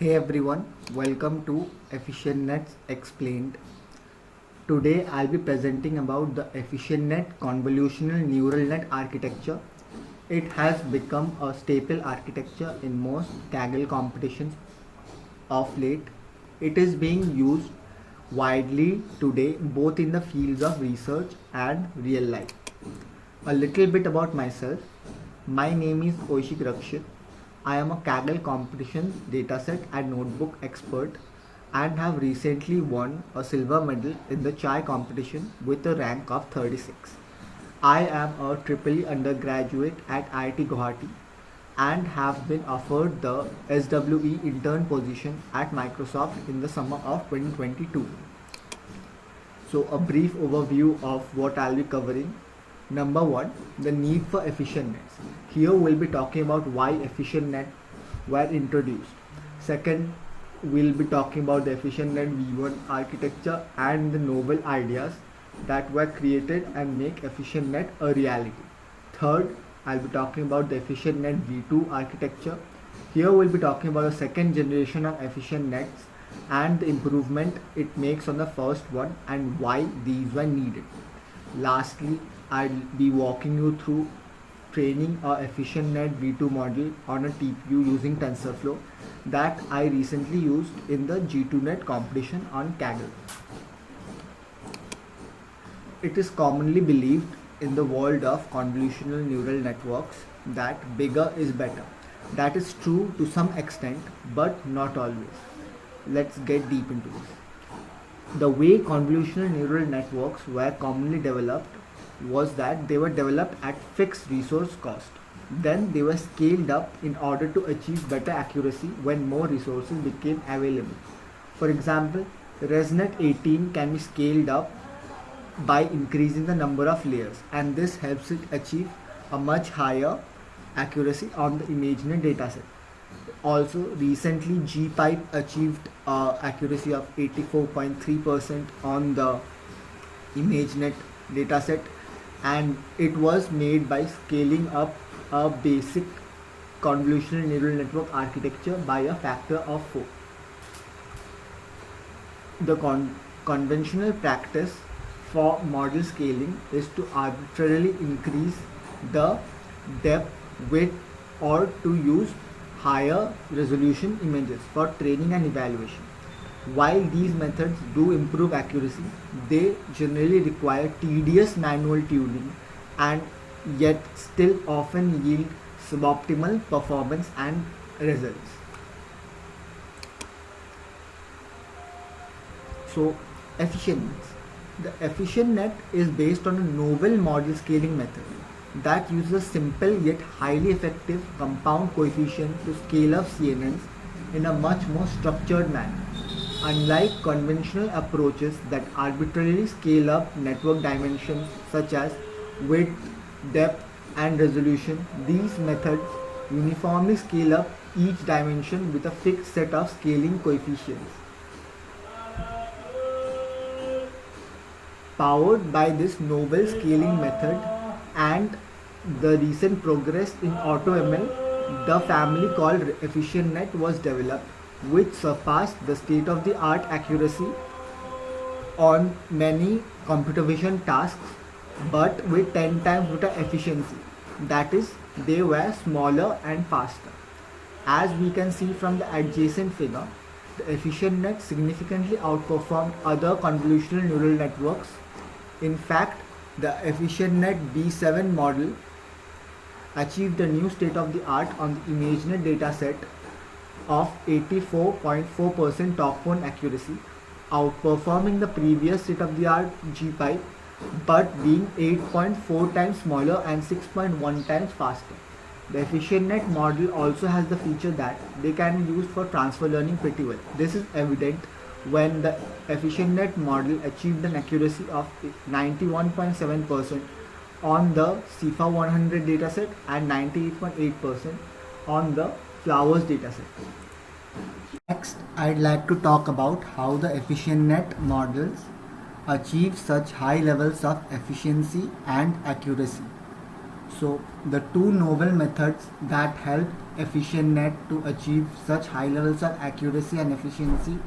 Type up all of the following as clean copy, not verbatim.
Hey everyone, welcome to EfficientNet Explained. Today I'll be presenting about the EfficientNet convolutional neural net architecture. It has become a staple architecture in most Kaggle competitions of late. It is being used widely today both in the fields of research and real life. A little bit about myself. My name is Oishik Rakshit. I am a Kaggle competitions dataset and notebook expert and have recently won a silver medal in the Chai competition with a rank of 36. I am a triple undergraduate at IIT Guwahati and have been offered the SWE intern position at Microsoft in the summer of 2022. So a brief overview of what I'll be covering. Number one, the need for efficient nets. Here we'll be talking about why efficient net were introduced. Second, we'll be talking about the efficient net V1 architecture and the novel ideas that were created and make efficient net a reality. Third, I'll be talking about the efficient net V2 architecture. Here we'll be talking about the second generation of efficient nets and the improvement it makes on the first one and why these were needed. Lastly, I'll be walking you through training a EfficientNet V2 model on a TPU using TensorFlow that I recently used in the G2Net competition on Kaggle. It is commonly believed in the world of convolutional neural networks that bigger is better. That is true to some extent, but not always. Let's get deep into this. The way convolutional neural networks were commonly developed was that they were developed at fixed resource cost. Then they were scaled up in order to achieve better accuracy when more resources became available. For example, ResNet 18 can be scaled up by increasing the number of layers, and this helps it achieve a much higher accuracy on the ImageNet dataset. Also, recently GPipe achieved accuracy of 84.3% on the ImageNet dataset, and it was made by scaling up a basic convolutional neural network architecture by a factor of 4. The conventional practice for model scaling is to arbitrarily increase the depth, width, or to use higher resolution images for training and evaluation. While these methods do improve accuracy, they generally require tedious manual tuning and yet still often yield suboptimal performance and results. So, efficiency. The efficient net is based on a novel model scaling method that uses a simple yet highly effective compound coefficient to scale up CNNs in a much more structured manner. Unlike conventional approaches that arbitrarily scale up network dimensions such as width, depth, and resolution, these methods uniformly scale up each dimension with a fixed set of scaling coefficients. Powered by this novel scaling method and the recent progress in AutoML, the family called EfficientNet was developed, which surpassed the state-of-the-art accuracy on many computer vision tasks, but with 10 times better efficiency. That is, they were smaller and faster. As we can see from the adjacent figure, the EfficientNet significantly outperformed other convolutional neural networks. In fact, the EfficientNet B7 model achieved a new state-of-the-art on the ImageNet dataset of 84.4% top-one accuracy, outperforming the previous state-of-the-art GPipe, but being 8.4 times smaller and 6.1 times faster. The EfficientNet model also has the feature that they can be used for transfer learning pretty well. This is evident when the EfficientNet model achieved an accuracy of 91.7% on the CIFAR 100 dataset and 98.8% on the Flowers dataset. Next, I'd like to talk about how the EfficientNet models achieve such high levels of efficiency and accuracy. So the two novel methods that help EfficientNet to achieve such high levels of accuracy and efficiency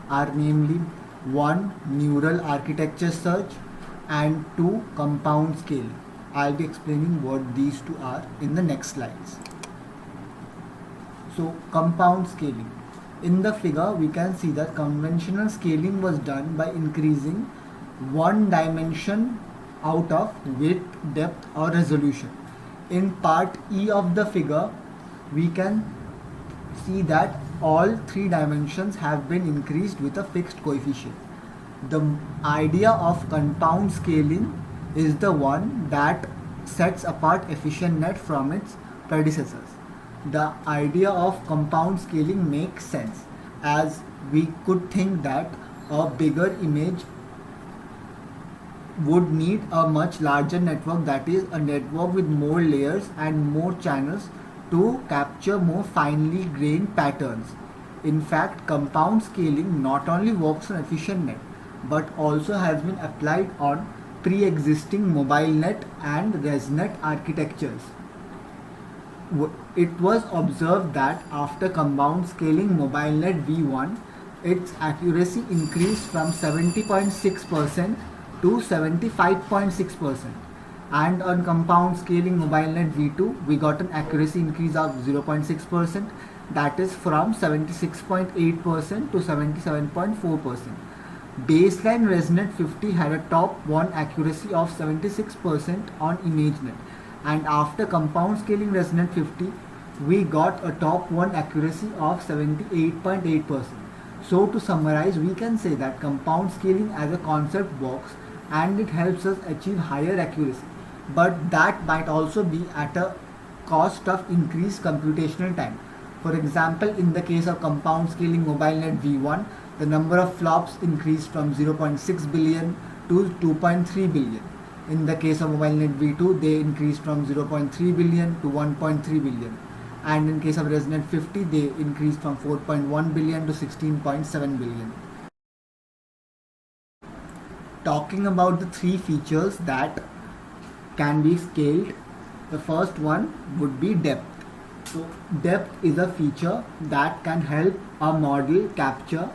are namely one, neural architecture search, and two, compound scaling. I'll be explaining what these two are in the next slides. So compound scaling. In the figure we can see that conventional scaling was done by increasing one dimension out of width, depth or resolution. In part E of the figure we can see that all three dimensions have been increased with a fixed coefficient. The idea of compound scaling is the one that sets apart EfficientNet from its predecessors. The idea of compound scaling makes sense, as we could think that a bigger image would need a much larger network, that is a network with more layers and more channels to capture more finely grained patterns. In fact, compound scaling not only works on EfficientNet but also has been applied on pre-existing MobileNet and ResNet architectures. It was observed that after compound scaling MobileNet v1, its accuracy increased from 70.6% to 75.6%, and on compound scaling MobileNet v2 we got an accuracy increase of 0.6%, that is from 76.8% to 77.4%. Baseline ResNet 50 had a top 1 accuracy of 76% on ImageNet, and after compound scaling ResNet 50 we got a top 1 accuracy of 78.8%. So to summarize, we can say that compound scaling as a concept works and it helps us achieve higher accuracy, but that might also be at a cost of increased computational time. For example, in the case of compound scaling MobileNet v1, the number of flops increased from 0.6 billion to 2.3 billion. In the case of MobileNet v2, they increased from 0.3 billion to 1.3 billion. And in case of ResNet 50, they increased from 4.1 billion to 16.7 billion. Talking about the three features that can be scaled, the first one would be depth. So depth is a feature that can help a model capture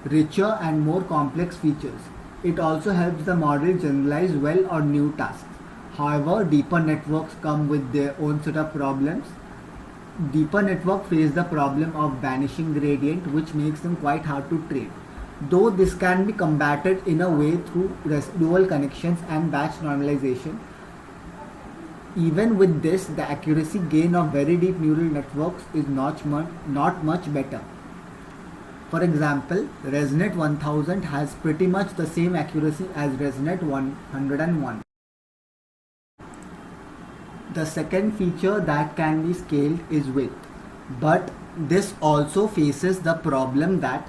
richer and more complex features. It also helps the model generalize well on new tasks. However, deeper networks come with their own set of problems. Deeper networks face the problem of vanishing gradient, which makes them quite hard to train. Though this can be combated in a way through residual connections and batch normalization, even with this, the accuracy gain of very deep neural networks is not much better. For example, ResNet 1000 has pretty much the same accuracy as ResNet 101. The second feature that can be scaled is width, but this also faces the problem that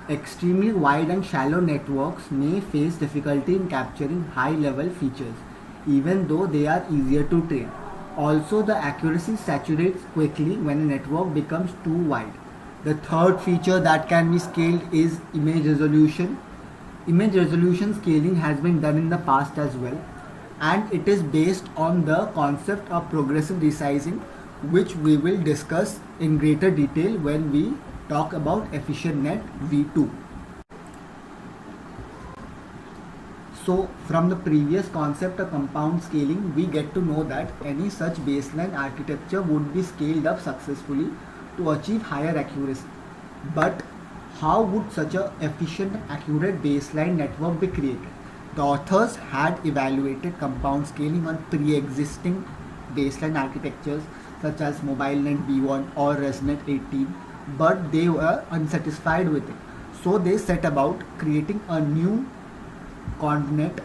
extremely wide and shallow networks may face difficulty in capturing high-level features, even though they are easier to train. Also, the accuracy saturates quickly when a network becomes too wide. The third feature that can be scaled is image resolution. Image resolution scaling has been done in the past as well, and it is based on the concept of progressive resizing, which we will discuss in greater detail when we talk about EfficientNet v2. So from the previous concept of compound scaling, we get to know that any such baseline architecture would be scaled up successfully to achieve higher accuracy. But how would such an efficient, accurate baseline network be created? The authors had evaluated compound scaling on pre-existing baseline architectures such as MobileNet v1 or ResNet 18, but they were unsatisfied with it. So they set about creating a new ConvNet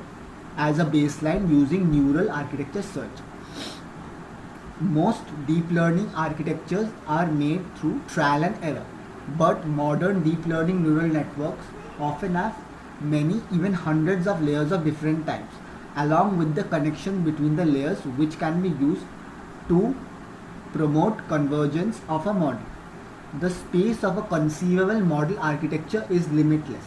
as a baseline using neural architecture search. Most deep learning architectures are made through trial and error, but modern deep learning neural networks often have many, even hundreds of layers of different types, along with the connection between the layers, which can be used to promote convergence of a model. The space of a conceivable model architecture is limitless.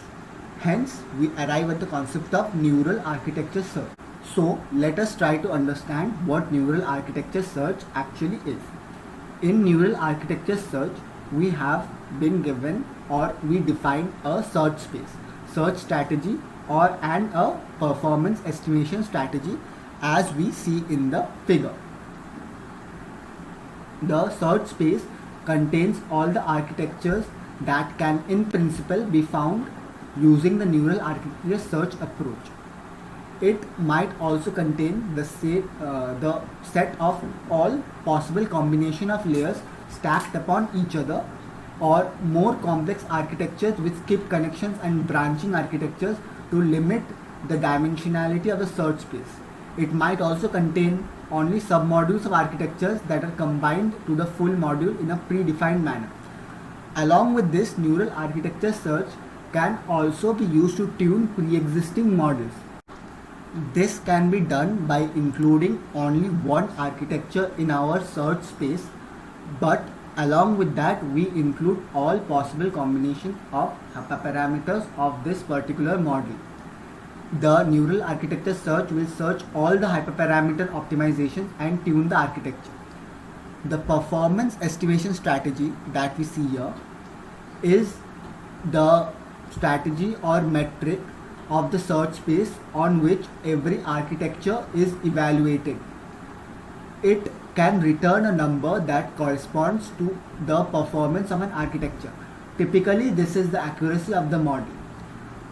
Hence, we arrive at the concept of neural architecture search. So let us try to understand what neural architecture search actually is. In neural architecture search, we have been given or we define a search space, search strategy and a performance estimation strategy as we see in the figure. The search space contains all the architectures that can in principle be found using the neural architecture search approach. It might also contain the set of all possible combination of layers stacked upon each other, or more complex architectures with skip connections and branching architectures to limit the dimensionality of the search space. It might also contain only submodules of architectures that are combined to the full module in a predefined manner. Along with this, neural architecture search can also be used to tune pre-existing models. This can be done by including only one architecture in our search space, but along with that we include all possible combinations of hyperparameters of this particular model. The neural architecture search will search all the hyperparameter optimizations and tune the architecture. The performance estimation strategy that we see here is the strategy or metric of the search space on which every architecture is evaluated. It can return a number that corresponds to the performance of an architecture. Typically, this is the accuracy of the model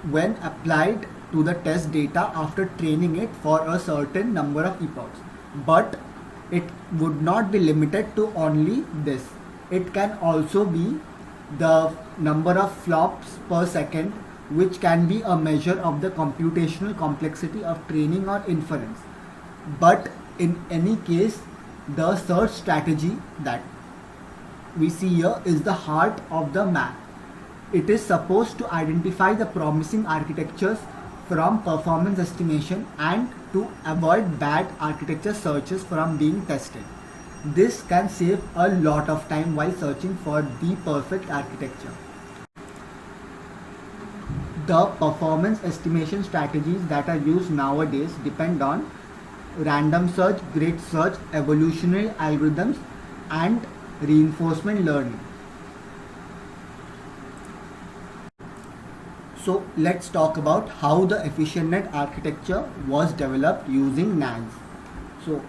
when applied to the test data after training it for a certain number of epochs. But it would not be limited to only this. It can also be the number of flops per second, which can be a measure of the computational complexity of training or inference. But in any case, the search strategy that we see here is the heart of the map. It is supposed to identify the promising architectures from performance estimation and to avoid bad architecture searches from being tested. This can save a lot of time while searching for the perfect architecture. The performance estimation strategies that are used nowadays depend on random search, grid search, evolutionary algorithms, and reinforcement learning. So let's talk about how the EfficientNet architecture was developed using NAS. So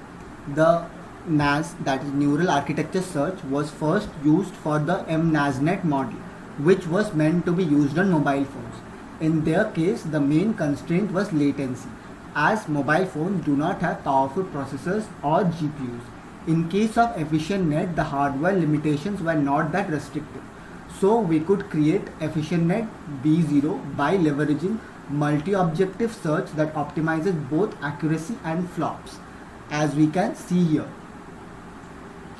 the NAS, that is Neural Architecture Search, was first used for the MNASNet model, which was meant to be used on mobile phones. In their case, the main constraint was latency, as mobile phones do not have powerful processors or GPUs. In case of EfficientNet, the hardware limitations were not that restrictive. So we could create EfficientNet B0 by leveraging multi-objective search that optimizes both accuracy and flops, as we can see here.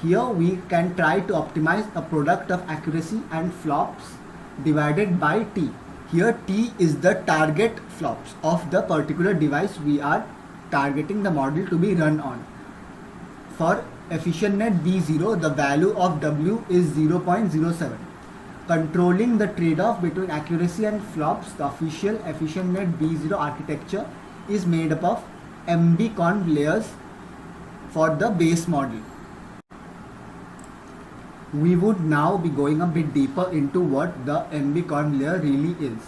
Here we can try to optimize a product of accuracy and flops divided by T. Here T is the target flops of the particular device we are targeting the model to be run on. For EfficientNet B0, the value of W is 0.07. Controlling the trade-off between accuracy and flops, the official EfficientNet B0 architecture is made up of MBConv layers for the base model. We would now be going a bit deeper into what the MBConv layer really is.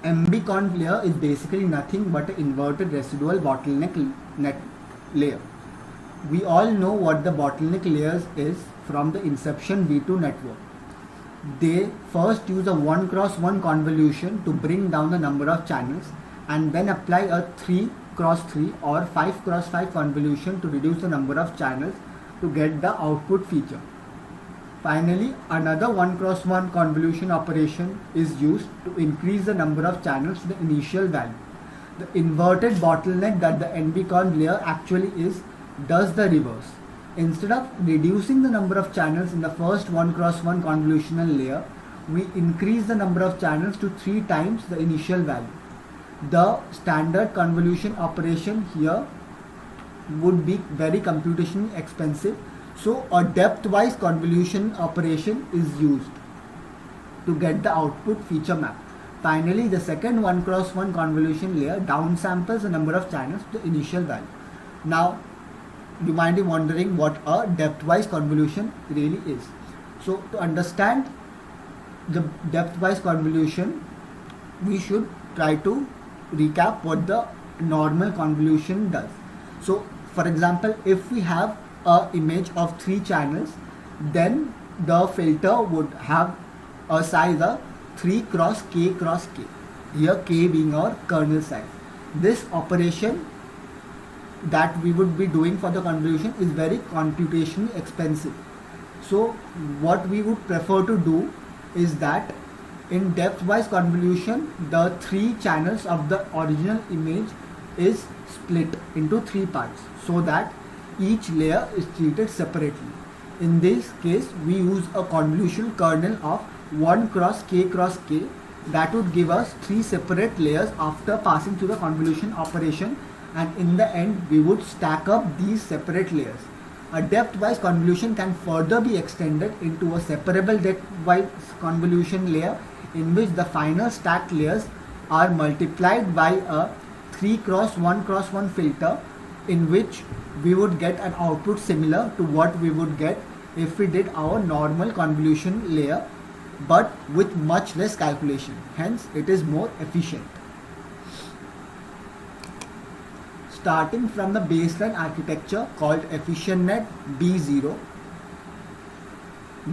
MBConv layer is basically nothing but an inverted residual bottleneck net layer. We all know what the bottleneck layers is from the Inception V2 network. They first use a 1x1 convolution to bring down the number of channels and then apply a 3x3 or 5x5 convolution to reduce the number of channels to get the output feature. Finally, another 1x1 convolution operation is used to increase the number of channels to the initial value. The inverted bottleneck that the MBConv layer actually is does the reverse. Instead of reducing the number of channels in the first 1x1 convolutional layer, we increase the number of channels to 3 times the initial value. The standard convolution operation here would be very computationally expensive, so a depth-wise convolution operation is used to get the output feature map. Finally, the second 1 cross 1 convolution layer downsamples the number of channels to the initial value. Now, you might be wondering what a depth-wise convolution really is. So, to understand the depth-wise convolution, we should try to recap what the normal convolution does. So, for example, if we have a image of 3 channels, then the filter would have a size of 3 cross k cross k. Here k being our kernel size. This operation that we would be doing for the convolution is very computationally expensive. So what we would prefer to do is that in depth-wise convolution, the 3 channels of the original image is split into 3 parts so that each layer is treated separately. In this case, we use a convolution kernel of 1 cross k that would give us 3 separate layers after passing through the convolution operation, and in the end we would stack up these separate layers. A depth-wise convolution can further be extended into a separable depth-wise convolution layer in which the final stacked layers are multiplied by a 3 cross 1 filter, in which we would get an output similar to what we would get if we did our normal convolution layer, but with much less calculation. Hence, it is more efficient. Starting from the baseline architecture called EfficientNet B0,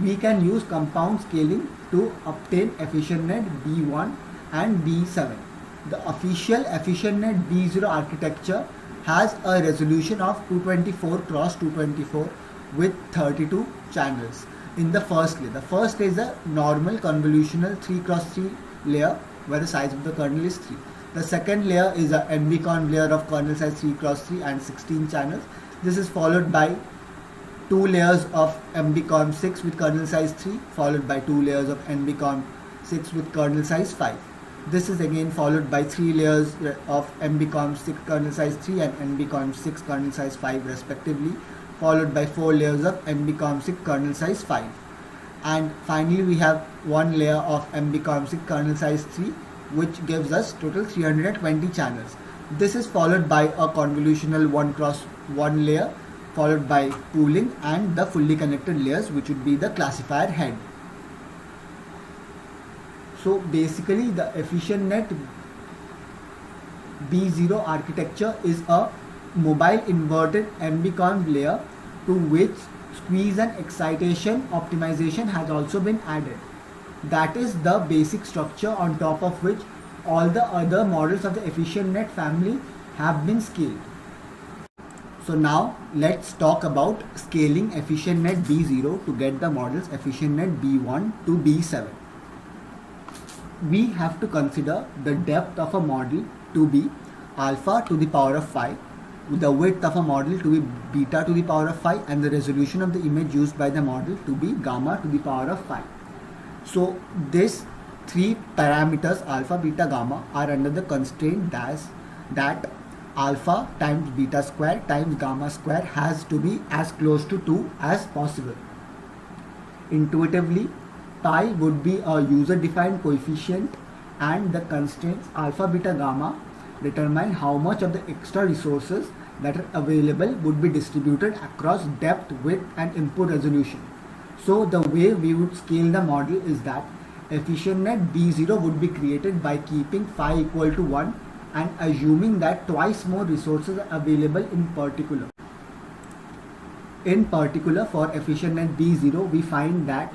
we can use compound scaling to obtain EfficientNet B1 and B7. The official EfficientNet B0 architecture has a resolution of 224 cross 224 with 32 channels. In the first layer, the first is a normal convolutional 3 cross 3 layer where the size of the kernel is 3. The second layer is a NBCon layer of kernel size 3 cross 3 and 16 channels. This is followed by 2 layers of NBCon 6 with kernel size 3, followed by 2 layers of NBCon 6 with kernel size 5. This is again followed by 3 layers of NBCon 6 kernel size 3 and NBCon 6 kernel size 5 respectively, followed by 4 layers of NBCon 6 kernel size 5. And finally we have 1 layer of NBCon 6 kernel size 3, which gives us total 320 channels. This is followed by a convolutional 1 cross 1 layer, followed by pooling and the fully connected layers, which would be the classifier head. So basically the EfficientNet B0 architecture is a mobile inverted NBCon layer to which squeeze and excitation optimization has also been added. That is the basic structure on top of which all the other models of the EfficientNet family have been scaled. So now let's talk about scaling EfficientNet B0 to get the models EfficientNet B1 to B7. We have to consider the depth of a model to be alpha to the power of 5, the width of a model to be beta to the power of 5, and the resolution of the image used by the model to be gamma to the power of 5. So these 3 parameters alpha, beta, gamma are under the constraint that alpha times beta square times gamma square has to be as close to 2 as possible. Intuitively, pi would be a user-defined coefficient, and the constraints alpha, beta, gamma determine how much of the extra resources that are available would be distributed across depth, width and input resolution. So the way we would scale the model is that EfficientNet B0 would be created by keeping phi equal to 1 and assuming that twice more resources are available in particular. In particular, for EfficientNet B0, we find that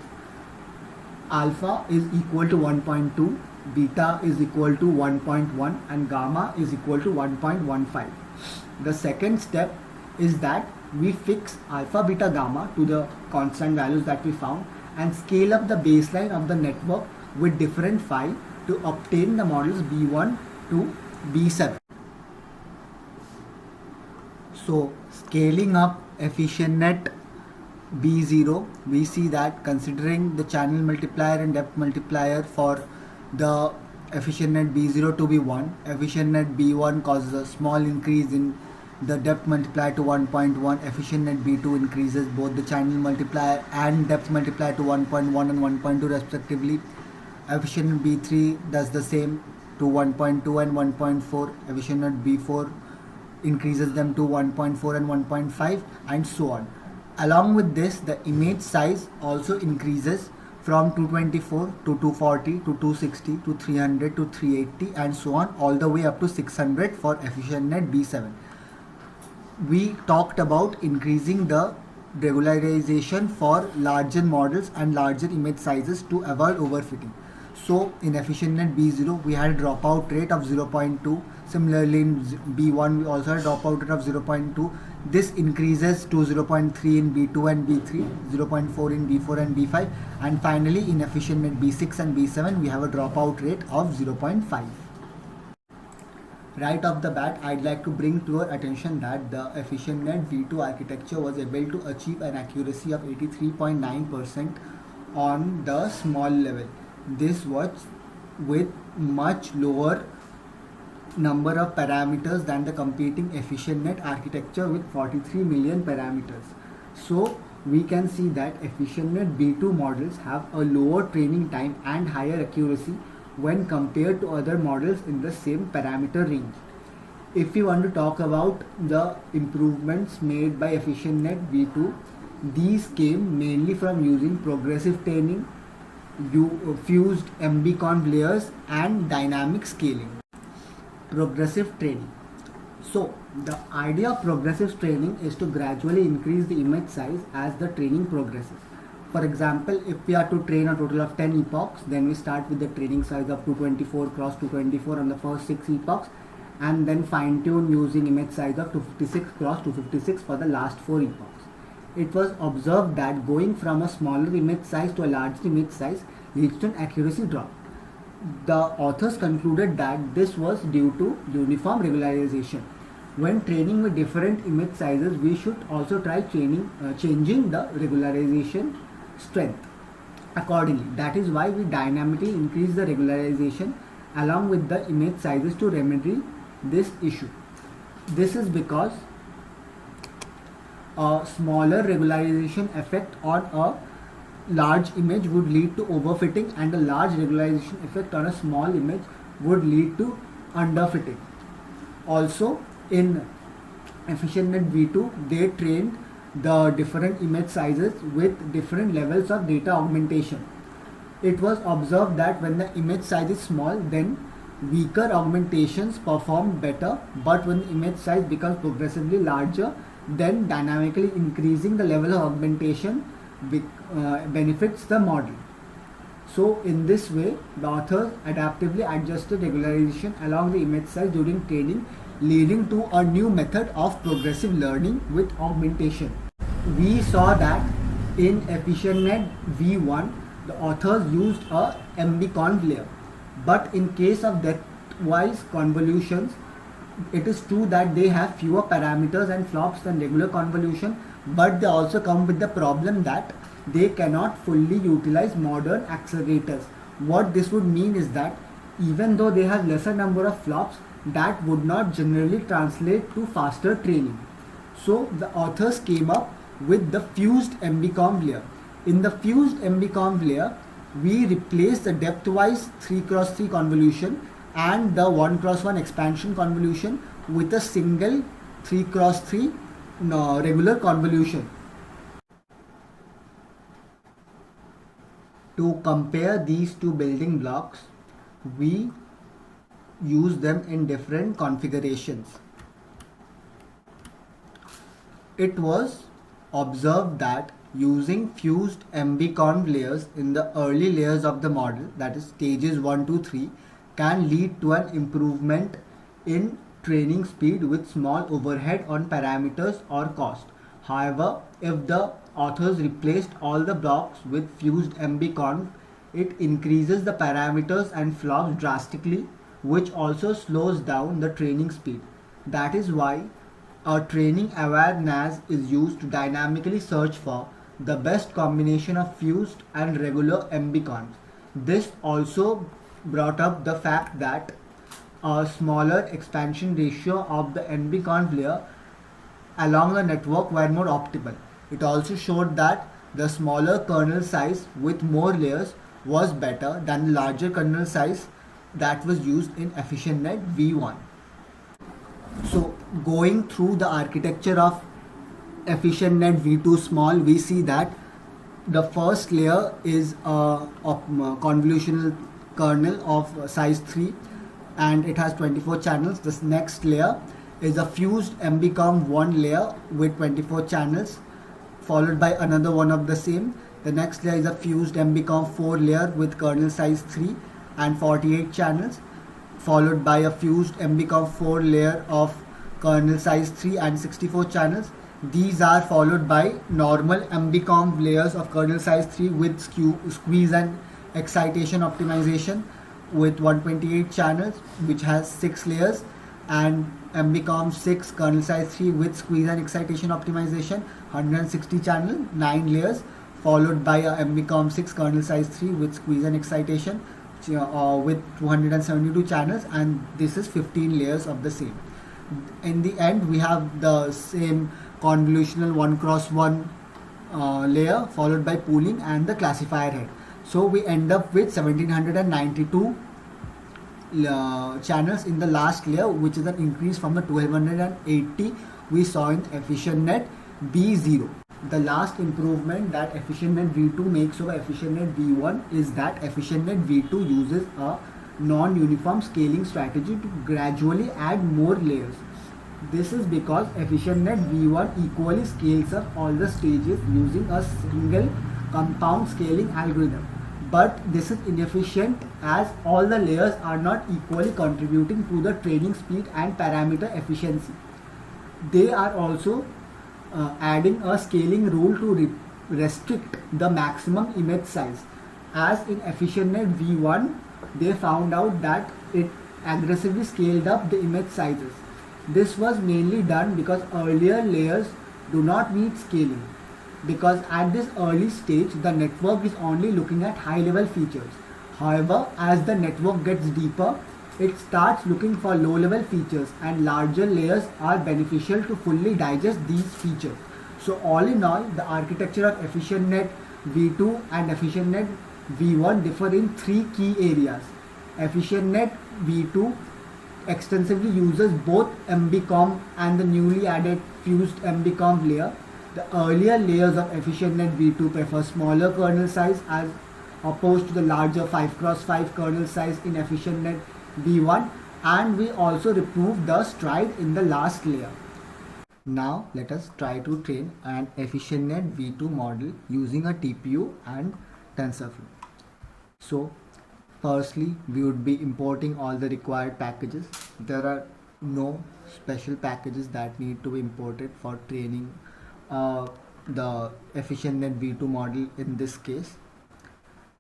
alpha is equal to 1.2, beta is equal to 1.1 and gamma is equal to 1.15. The second step is that we fix alpha, beta, gamma to the constant values that we found and scale up the baseline of the network with different phi to obtain the models B1 to B7. So scaling up EfficientNet B0, we see that considering the channel multiplier and depth multiplier for the EfficientNet B0 to be 1, EfficientNet B1 causes a small increase in the depth multiplier to 1.1, EfficientNet B2 increases both the channel multiplier and depth multiplier to 1.1 and 1.2 respectively. Efficient B3 does the same to 1.2 and 1.4. Efficient B4 increases them to 1.4 and 1.5, and so on. Along with this, the image size also increases from 224 to 240 to 260 to 300 to 380 and so on, all the way up to 600 for EfficientNet B7. We talked about increasing the regularization for larger models and larger image sizes to avoid overfitting. So in EfficientNet B0 we had a dropout rate of 0.2. Similarly in B1 we also had a dropout rate of 0.2. This increases to 0.3 in B2 and B3, 0.4 in B4 and B5, and finally in EfficientNet B6 and B7 we have a dropout rate of 0.5. Right off the bat, I'd like to bring to your attention that the EfficientNet V2 architecture was able to achieve an accuracy of 83.9% on the small level. This was with much lower number of parameters than the competing EfficientNet architecture with 43 million parameters. So we can see that EfficientNet B2 models have a lower training time and higher accuracy when compared to other models in the same parameter range. If we want to talk about the improvements made by EfficientNet V2, these came mainly from using progressive training, fused MBConv layers and dynamic scaling. Progressive training. So the idea of progressive training is to gradually increase the image size as the training progresses. For example, if we are to train a total of 10 epochs, then we start with the training size of 224 cross 224 on the first 6 epochs, and then fine tune using image size of 256 cross 256 for the last 4 epochs. It was observed that going from a smaller image size to a larger image size leads to an accuracy drop. The authors concluded that this was due to uniform regularization. When training with different image sizes, we should also try changing the regularization strength accordingly. That is why we dynamically increase the regularization along with the image sizes to remedy this issue. This is because a smaller regularization effect on a large image would lead to overfitting, and a large regularization effect on a small image would lead to underfitting. Also in EfficientNet V2 they trained the different image sizes with different levels of data augmentation. It was observed that when the image size is small, then weaker augmentations perform better, but when the image size becomes progressively larger, then dynamically increasing the level of augmentation benefits the model. So in this way, the authors adaptively adjusted regularization along the image size during training, leading to a new method of progressive learning with augmentation. We saw that in EfficientNet V1, the authors used a MBConv layer, but in case of depth-wise convolutions, it is true that they have fewer parameters and flops than regular convolution, but they also come with the problem that they cannot fully utilize modern accelerators. What this would mean is that even though they have lesser number of flops, that would not generally translate to faster training. So the authors came up with the fused MBConv layer. In the fused MBConv layer, we replace the depth-wise 3x3 convolution and the 1x1 expansion convolution with a single 3x3 regular convolution. To compare these two building blocks, we use them in different configurations. It was observed that using fused MBConv layers in the early layers of the model, that is stages 1 to 3, can lead to an improvement in training speed with small overhead on parameters or cost. However, if the authors replaced all the blocks with fused MBConv, it increases the parameters and flops drastically, which also slows down the training speed. That is why a training aware NAS is used to dynamically search for the best combination of fused and regular MBConv. This also brought up the fact that a smaller expansion ratio of the MBConv layer along the network were more optimal. It also showed that the smaller kernel size with more layers was better than the larger kernel size that was used in EfficientNet v1. So going through the architecture of EfficientNet v2 small, we see that the first layer is a convolutional kernel of size 3 and it has 24 channels. This next layer is a fused MBCOM1 layer with 24 channels, followed by another one of the same. The next layer is a fused MBCOM4 layer with kernel size 3 and 48 channels, followed by a fused MBCOM4 layer of kernel size 3 and 64 channels. These are followed by normal MBCOM layers of kernel size 3 with squeeze and excitation optimization with 128 channels, which has 6 layers, and MBCOM 6 kernel size 3 with squeeze and excitation optimization, 160 channel, 9 layers, followed by a MBCOM 6 kernel size 3 with squeeze and excitation with 272 channels, and this is 15 layers of the same. In the end, we have the same convolutional 1x1 layer followed by pooling and the classifier head. So we end up with 1792 channels in the last layer, which is an increase from the 1280 we saw in EfficientNet v0. The last improvement that EfficientNet v2 makes over EfficientNet v1 is that EfficientNet v2 uses a non-uniform scaling strategy to gradually add more layers. This is because EfficientNet v1 equally scales up all the stages using a single compound scaling algorithm. But this is inefficient as all the layers are not equally contributing to the training speed and parameter efficiency. They are also adding a scaling rule to restrict the maximum image size. As in EfficientNet v1, they found out that it aggressively scaled up the image sizes. This was mainly done because earlier layers do not need scaling, because at this early stage the network is only looking at high level features. However, as the network gets deeper, it starts looking for low level features, and larger layers are beneficial to fully digest these features. So all in all, the architecture of EfficientNet v2 and EfficientNet v1 differ in 3 key areas. EfficientNet v2 extensively uses both MBCOM and the newly added fused MBCOM layer. The earlier layers of EfficientNet v2 prefer smaller kernel size as opposed to the larger 5x5 kernel size in EfficientNet v1, and we also remove the stride in the last layer. Now let us try to train an EfficientNet v2 model using a TPU and TensorFlow. So firstly, we would be importing all the required packages. There are no special packages that need to be imported for training the EfficientNet v2 model in this case.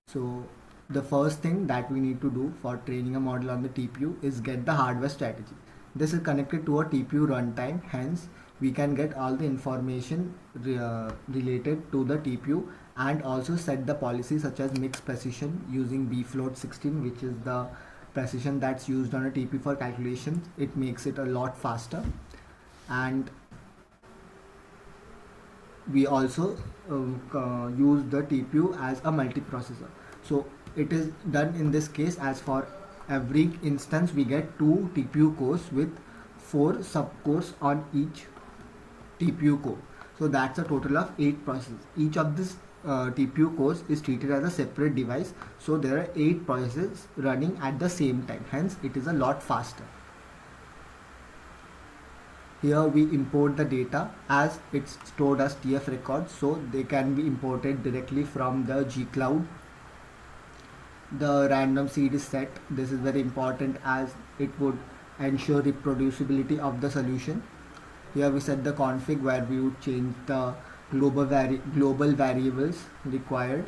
So the first thing that we need to do for training a model on the TPU is get the hardware strategy. This is connected to a TPU runtime, hence we can get all the information related to the TPU and also set the policy such as mix precision using bfloat16, which is the precision that's used on a TPU for calculations. It makes it a lot faster, and we also use the TPU as a multiprocessor. So it is done in this case as for every instance we get 2 TPU cores with 4 subcores on each TPU core. So that's a total of 8 processes. Each of these TPU cores is treated as a separate device. So there are 8 processes running at the same time. Hence it is a lot faster. Here we import the data as it's stored as TF records, so they can be imported directly from the G-Cloud. The random seed is set. This is very important as it would ensure reproducibility of the solution. Here we set the config where we would change the global variables required.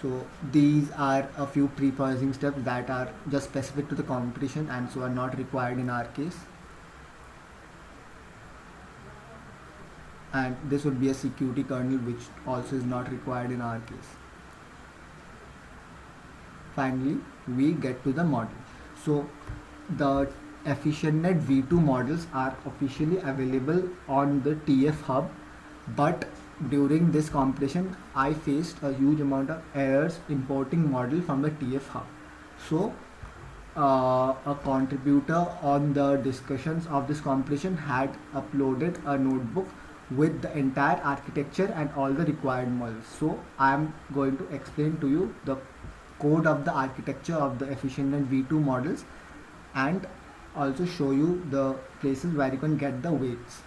So these are a few pre-processing steps that are just specific to the competition and so are not required in our case. And this would be a security kernel which also is not required in our case. Finally, we get to the model. So the EfficientNet v2 models are officially available on the TF Hub, but during this competition I faced a huge amount of errors importing model from the TF hub. So a contributor on the discussions of this competition had uploaded a notebook with the entire architecture and all the required models. So I am going to explain to you the code of the architecture of the EfficientNet V2 models and also show you the places where you can get the weights.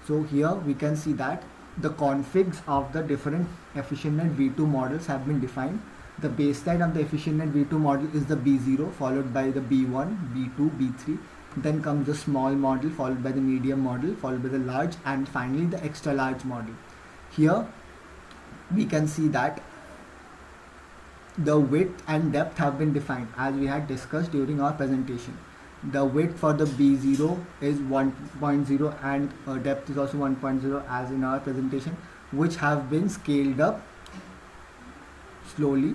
So here we can see that the configs of the different EfficientNet V2 models have been defined. The baseline of the EfficientNet V2 model is the B0, followed by the B1, B2, B3. Then comes the small model, followed by the medium model, followed by the large, and finally the extra large model. Here we can see that the width and depth have been defined as we had discussed during our presentation. The width for the B0 is 1.0 and depth is also 1.0 as in our presentation, which have been scaled up slowly,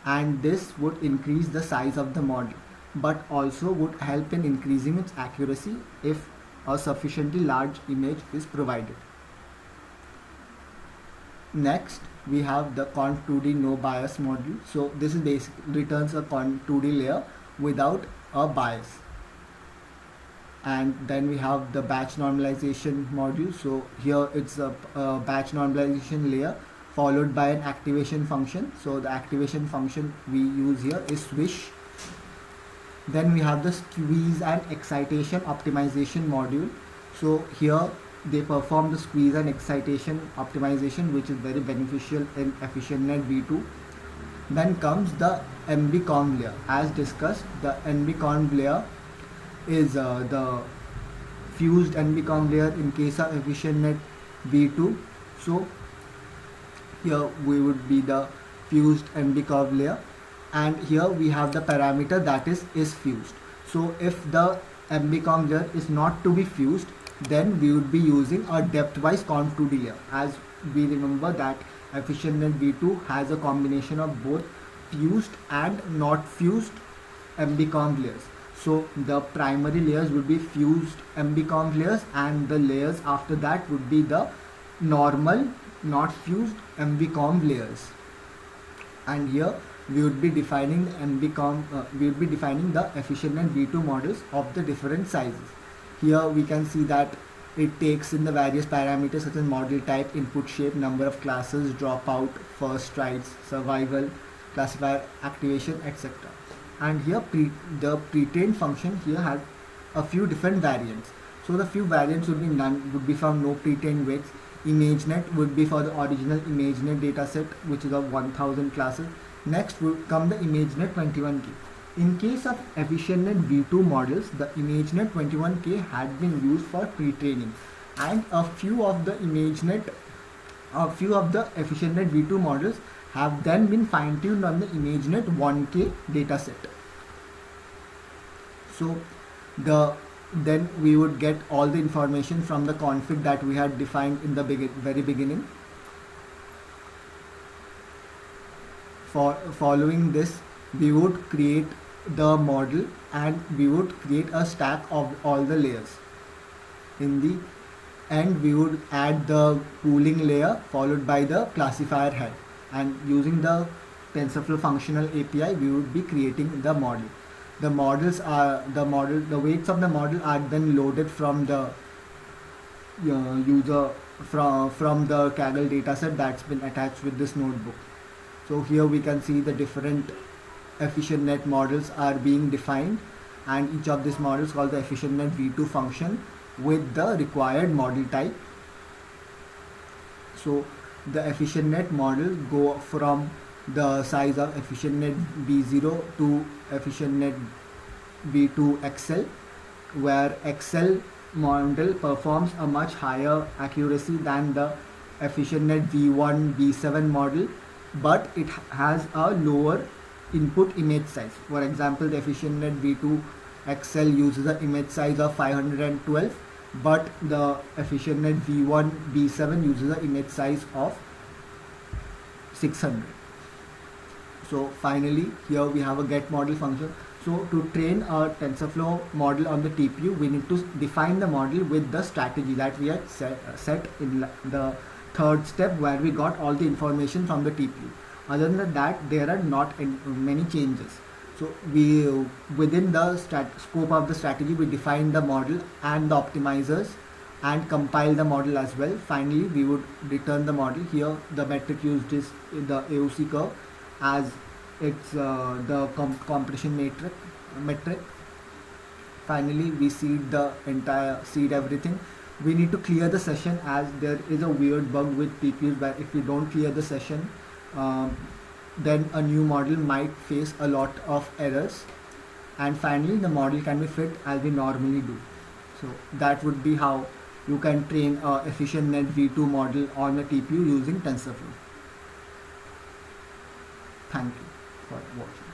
and this would increase the size of the model but also would help in increasing its accuracy if a sufficiently large image is provided. Next we have the conv2d no bias module. So this is basically returns a conv2d layer without a bias. And then we have the batch normalization module. So here it's a batch normalization layer followed by an activation function. So the activation function we use here is swish. Then we have the squeeze and excitation optimization module. So here they perform the squeeze and excitation optimization, which is very beneficial in EfficientNet V2. Then comes the MBConv layer. As discussed, the MBConv layer is the fused MBConv layer in case of EfficientNet V2. So here we would be the fused MBConv layer, and here we have the parameter that is fused. So if the MBConv layer is not to be fused, then we would be using a depth-wise conv2d layer, as we remember that EfficientNet V2 has a combination of both fused and not fused MBConv layers. So the primary layers would be fused MBConv layers, and the layers after that would be the normal not fused MBConv layers. And here we would be defining we would be defining the EfficientNet V2 models of the different sizes. Here we can see that it takes in the various parameters such as model type, input shape, number of classes, dropout, first tries, survival, classifier activation, etc. And here the pre-trained function here has a few different variants. So the few variants would be none would be from no pre-trained weights. ImageNet would be for the original ImageNet dataset, which is of 1000 classes. Next would come the ImageNet 21K. In case of EfficientNet V2 models, the ImageNet 21K had been used for pre-training, and a few of the EfficientNet V2 models have then been fine-tuned on the ImageNet 1K dataset. So then we would get all the information from the config that we had defined in the very beginning. Following this, we would create the model and we would create a stack of all the layers. In the end, we would add the pooling layer followed by the classifier head, and using the TensorFlow functional API, we would be creating the model. The weights of the model are then loaded from the user from the Kaggle dataset that's been attached with this notebook. So here we can see the different EfficientNet models are being defined, and each of these models called the EfficientNet V2 function with the required model type. So the EfficientNet models go from the size of EfficientNet V0 to EfficientNet V2 XL, where XL model performs a much higher accuracy than the EfficientNet V1 V7 model, but it has a lower input image size. For example, the EfficientNet V2 XL uses an image size of 512, but the EfficientNet V1 V7 uses an image size of 600. So finally, here we have a get model function. So to train a TensorFlow model on the TPU, we need to define the model with the strategy that we had set in the third step where we got all the information from the TPU. Other than that, there are not many changes. So we within the scope of the strategy, we define the model and the optimizers and compile the model as well. Finally, we would return the model. Here the metric used is the AOC curve, as it's the competition metric. Finally, we seed everything. We need to clear the session, as there is a weird bug with TPUs where if you don't clear the session, then a new model might face a lot of errors. And finally, the model can be fit as we normally do. So that would be how you can train a EfficientNet V2 model on a TPU using TensorFlow. Thank you for watching.